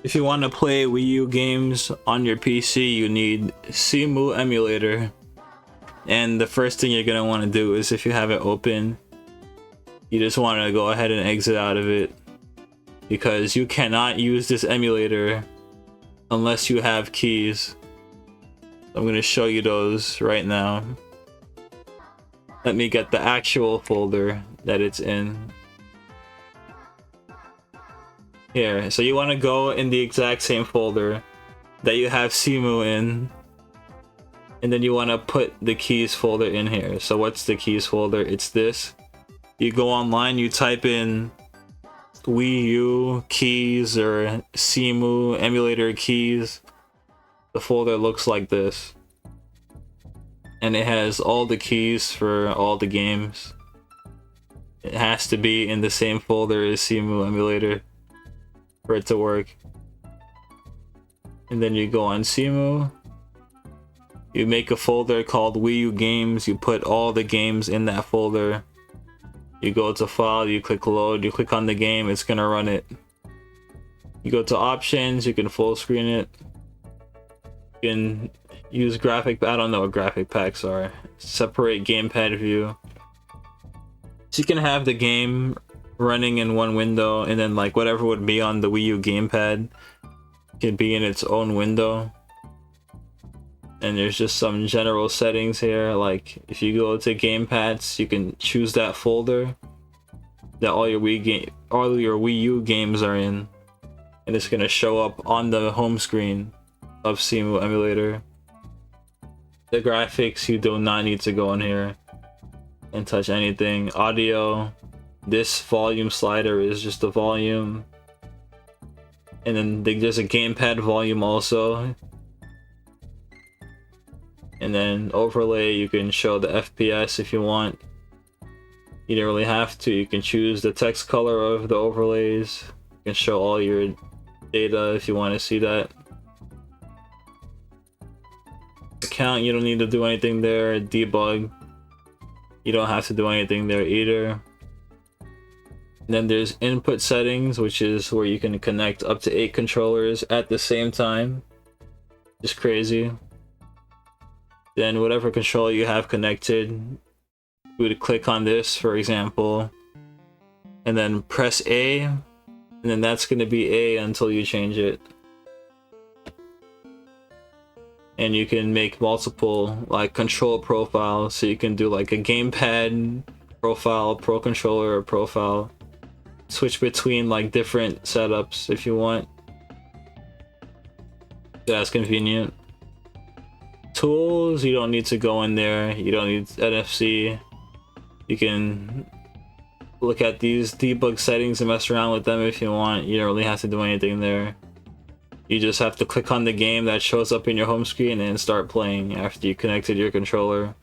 If you want to play Wii U games on your PC, you need WiiU Emulator. And the first thing you're going to want to do is, if you have it open, you just want to go ahead and exit out of it, because you cannot use this emulator unless you have keys. I'm going to show you those right now. Let me get the actual folder that it's in. Here, so you want to go in the exact same folder that you have WiiU in, and then you want to put the keys folder in here. So what's the keys folder? It's this. You go online, you type in Wii U keys or WiiU emulator keys. The folder looks like this, and it has all the keys for all the games. It has to be in the same folder as WiiU emulator for it to work. And then you go on WiiU, you make a folder called Wii U games, you put all the games in that folder, you go to file, you click load, you click on the game, it's gonna run it. You go to options, you can full screen it, you can use graphic, I don't know what graphic packs are, separate gamepad view, so you can have the game running in one window, and then like whatever would be on the Wii U gamepad can be in its own window. And there's just some general settings here, like if you go to gamepads, you can choose that folder that all your Wii U games are in, and it's gonna show up on the home screen of WiiU emulator. The graphics, you do not need to go in here and touch anything. Audio, this volume slider is just the volume, and then there's a gamepad volume also. And then overlay, you can show the FPS if you want. You don't really have to. You can choose the text color of the overlays. You can show all your data if you want to see that. Account, you don't need to do anything there. Debug, you don't have to do anything there either. And then there's input settings, which is where you can connect up to 8 controllers at the same time. Just crazy. Then whatever controller you have connected, you would click on this, for example, and then press A, and then that's going to be A until you change it. And you can make multiple like control profiles, so you can do like a gamepad profile, pro controller profile, switch between like different setups if you want. That's convenient. Tools, you don't need to go in there, you don't need NFC. You can look at these debug settings and mess around with them if you want. You don't really have to do anything there. You just have to click on the game that shows up in your home screen and start playing after you connected your controller.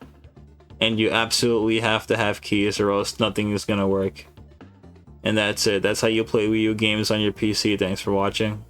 And you absolutely have to have keys, or else nothing is gonna work. And that's it. That's how you play Wii U games on your PC. Thanks for watching.